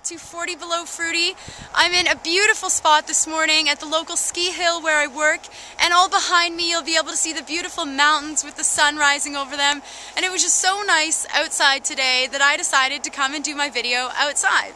back to 40 Below Fruity. I'm in a beautiful spot this morning at the local ski hill where I work, and all behind me you'll be able to see the beautiful mountains with the sun rising over them. And it was just so nice outside today that I decided to come and do my video outside.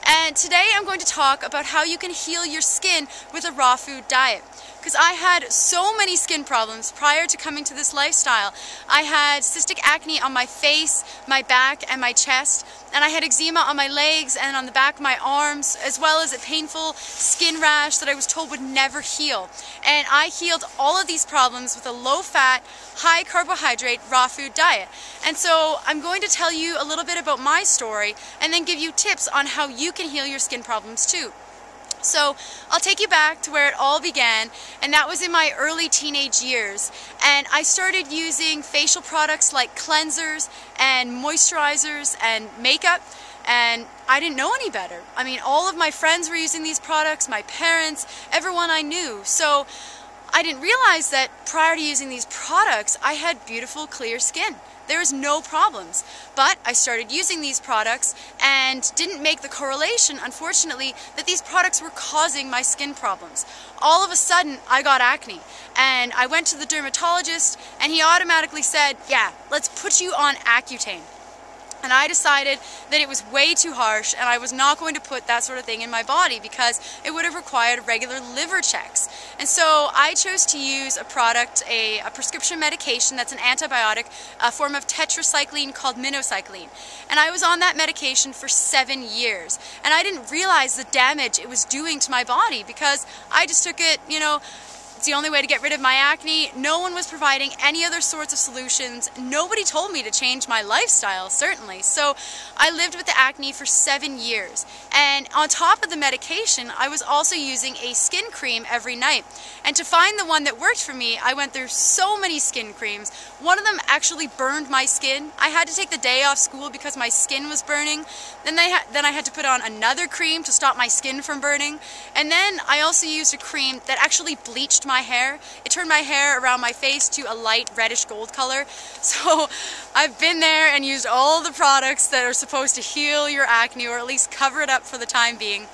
And today I'm going to talk about how you can heal your skin with a raw food diet. Because I had so many skin problems prior to coming to this lifestyle. I had cystic acne on my face, my back, and my chest. And I had eczema on my legs and on the back of my arms, as well as a painful skin rash that I was told would never heal. And I healed all of these problems with a low-fat, high-carbohydrate, raw food diet. And so I'm going to tell you a little bit about my story and then give you tips on how you can heal your skin problems too. So I'll take you back to where it all began, and that was in my early teenage years. And I started using facial products like cleansers and moisturizers and makeup, and I didn't know any better. I mean, all of my friends were using these products, my parents, everyone I knew. So I didn't realize that prior to using these products, I had beautiful, clear skin. There was no problems. But I started using these products and didn't make the correlation, unfortunately, that these products were causing my skin problems. All of a sudden, I got acne. And I went to the dermatologist, and he automatically said, yeah, let's put you on Accutane. And I decided that it was way too harsh, and I was not going to put that sort of thing in my body because it would have required regular liver checks. And so I chose to use a product, a prescription medication that's an antibiotic, a form of tetracycline called minocycline. And I was on that medication for 7 years. And I didn't realize the damage it was doing to my body because I just took it, you know, it's the only way to get rid of my acne. No one was providing any other sorts of solutions. Nobody told me to change my lifestyle, certainly. So I lived with the acne for 7 years. And on top of the medication, I was also using a skin cream every night. And to find the one that worked for me, I went through so many skin creams. One of them actually burned my skin. I had to take the day off school because my skin was burning. Then I had to put on another cream to stop my skin from burning. And then I also used a cream that actually bleached my hair. It turned my hair around my face to a light reddish gold color. So I've been there and used all the products that are supposed to heal your acne or at least cover it up for the time being.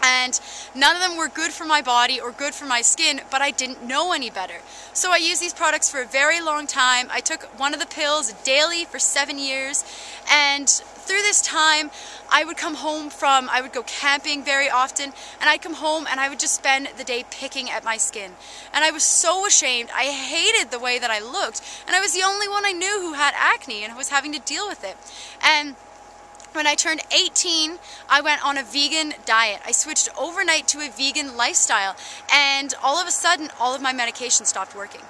And none of them were good for my body or good for my skin, but I didn't know any better. So I used these products for a very long time. I took one of the pills daily for 7 years, and through this time I would go camping very often, and I'd come home and I would just spend the day picking at my skin. And I was so ashamed. I hated the way that I looked, and I was the only one I knew who had acne and was having to deal with it. And when I turned 18, I went on a vegan diet. I switched overnight to a vegan lifestyle, and all of a sudden, all of my medication stopped working.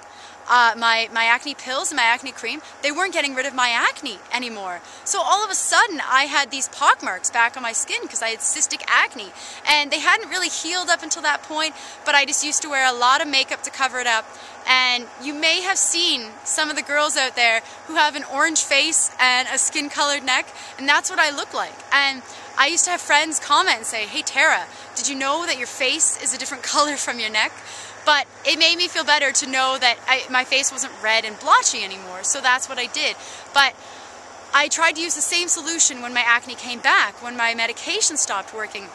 My acne pills and my acne cream, they weren't getting rid of my acne anymore. So all of a sudden, I had these pock marks back on my skin because I had cystic acne. And they hadn't really healed up until that point, but I just used to wear a lot of makeup to cover it up. And you may have seen some of the girls out there who have an orange face and a skin-colored neck, and that's what I look like. And I used to have friends comment and say, hey Tara, did you know that your face is a different color from your neck? But it made me feel better to know that my face wasn't red and blotchy anymore, so that's what I did. But I tried to use the same solution when my acne came back, when my medication stopped working.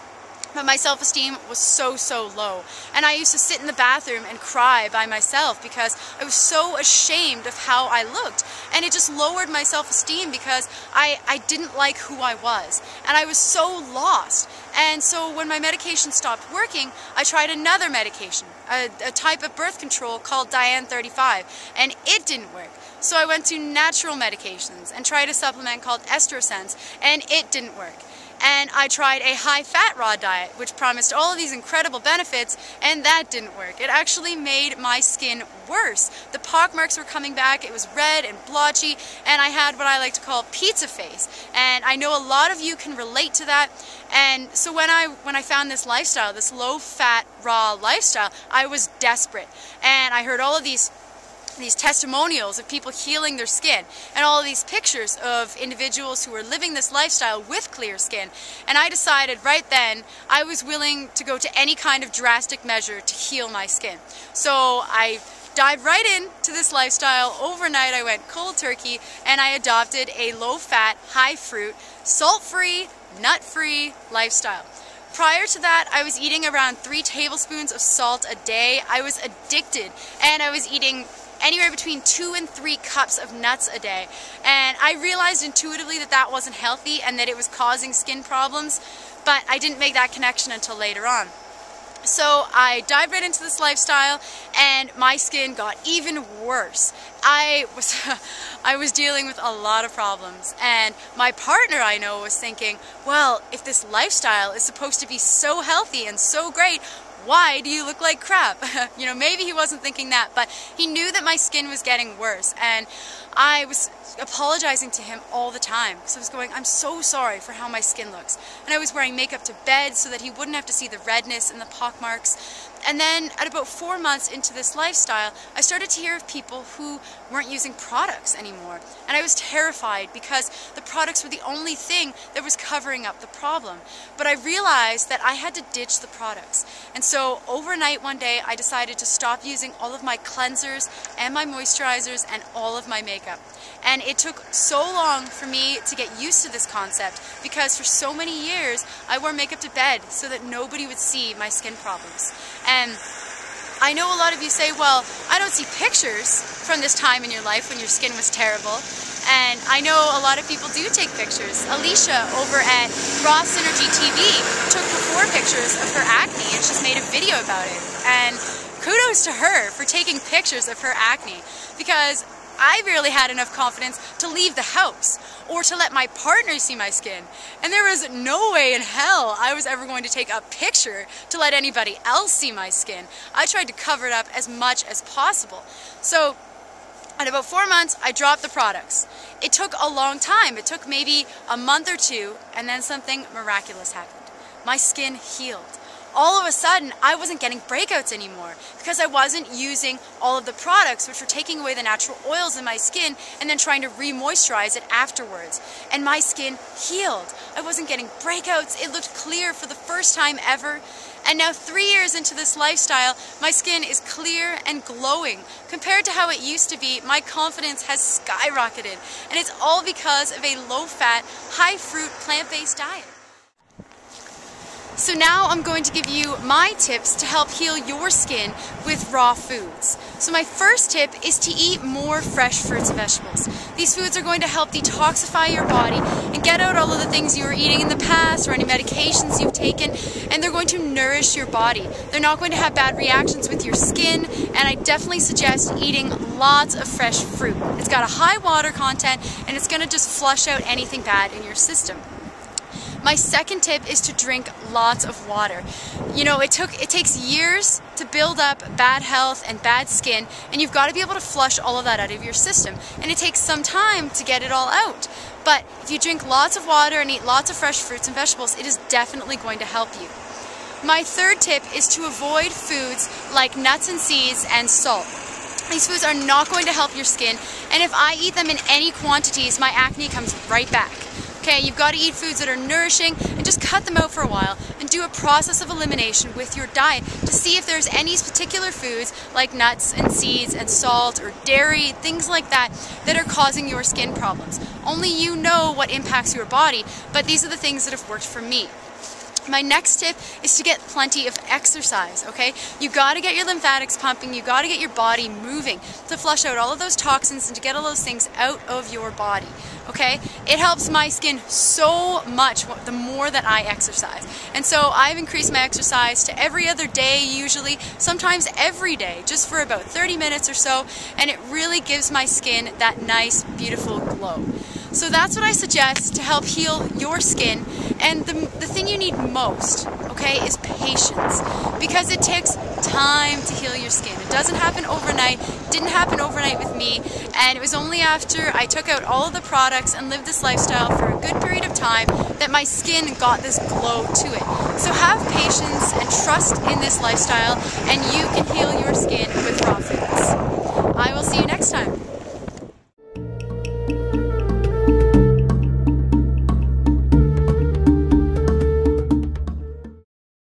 But my self-esteem was so low. And I used to sit in the bathroom and cry by myself because I was so ashamed of how I looked. And it just lowered my self-esteem because I didn't like who I was. And I was so lost. And so when my medication stopped working, I tried another medication, a type of birth control called Diane 35, and it didn't work. So I went to natural medications and tried a supplement called Estrosense, and it didn't work. And I tried a high-fat raw diet, which promised all of these incredible benefits, and that didn't work. It actually made my skin worse. The pock marks were coming back, it was red and blotchy, and I had what I like to call pizza face. And I know a lot of you can relate to that. And so when I found this lifestyle, this low-fat, raw lifestyle, I was desperate. And I heard all of these testimonials of people healing their skin and all of these pictures of individuals who were living this lifestyle with clear skin. And I decided right then I was willing to go to any kind of drastic measure to heal my skin. So I dived right into this lifestyle. Overnight I went cold turkey and I adopted a low-fat, high-fruit, salt-free, nut-free lifestyle. Prior to that, I was eating around 3 tablespoons of salt a day. I was addicted, and I was eating anywhere between 2 and 3 cups of nuts a day. And I realized intuitively that that wasn't healthy and that it was causing skin problems, but I didn't make that connection until later on. So I dived right into this lifestyle, and my skin got even worse. I was dealing with a lot of problems, and my partner, I know, was thinking, well, if this lifestyle is supposed to be so healthy and so great, why do you look like crap? You know, maybe he wasn't thinking that, but he knew that my skin was getting worse, and I was apologizing to him all the time. So I was going, I'm so sorry for how my skin looks. And I was wearing makeup to bed so that he wouldn't have to see the redness and the pock marks. And then at about 4 months into this lifestyle, I started to hear of people who weren't using products anymore. And I was terrified because the products were the only thing that was covering up the problem. But I realized that I had to ditch the products. And so overnight one day, I decided to stop using all of my cleansers and my moisturizers and all of my makeup. And it took so long for me to get used to this concept because for so many years I wore makeup to bed so that nobody would see my skin problems. And I know a lot of you say, well, I don't see pictures from this time in your life when your skin was terrible. And I know a lot of people do take pictures. Alicia over at Raw Synergy TV took before pictures of her acne, and she's made a video about it. And kudos to her for taking pictures of her acne, because I barely had enough confidence to leave the house or to let my partner see my skin. And there was no way in hell I was ever going to take a picture to let anybody else see my skin. I tried to cover it up as much as possible. So at about 4 months, I dropped the products. It took a long time. It took maybe a month or two, and then something miraculous happened. My skin healed. All of a sudden, I wasn't getting breakouts anymore because I wasn't using all of the products which were taking away the natural oils in my skin and then trying to re-moisturize it afterwards. And my skin healed. I wasn't getting breakouts. It looked clear for the first time ever. And now 3 years into this lifestyle, my skin is clear and glowing. Compared to how it used to be, my confidence has skyrocketed. And it's all because of a low-fat, high-fruit, plant-based diet. So now I'm going to give you my tips to help heal your skin with raw foods. So my first tip is to eat more fresh fruits and vegetables. These foods are going to help detoxify your body and get out all of the things you were eating in the past or any medications you've taken, and they're going to nourish your body. They're not going to have bad reactions with your skin, and I definitely suggest eating lots of fresh fruit. It's got a high water content, and it's going to just flush out anything bad in your system. My second tip is to drink lots of water. You know, it takes years to build up bad health and bad skin, and you've got to be able to flush all of that out of your system. And it takes some time to get it all out. But if you drink lots of water and eat lots of fresh fruits and vegetables, it is definitely going to help you. My third tip is to avoid foods like nuts and seeds and salt. These foods are not going to help your skin, and if I eat them in any quantities, my acne comes right back. Okay, you've got to eat foods that are nourishing and just cut them out for a while and do a process of elimination with your diet to see if there's any particular foods like nuts and seeds and salt or dairy, things like that, that are causing your skin problems. Only you know what impacts your body, but these are the things that have worked for me. My next tip is to get plenty of exercise, okay? You gotta get your lymphatics pumping, you gotta get your body moving to flush out all of those toxins and to get all those things out of your body, okay? It helps my skin so much the more that I exercise. And so I've increased my exercise to every other day usually, sometimes every day, just for about 30 minutes or so, and it really gives my skin that nice, beautiful glow. So that's what I suggest to help heal your skin. And the thing you need most, okay, is patience. Because it takes time to heal your skin. It doesn't happen overnight. It didn't happen overnight with me. And it was only after I took out all of the products and lived this lifestyle for a good period of time that my skin got this glow to it. So have patience and trust in this lifestyle, and you can heal your skin with raw foods. I will see you next time.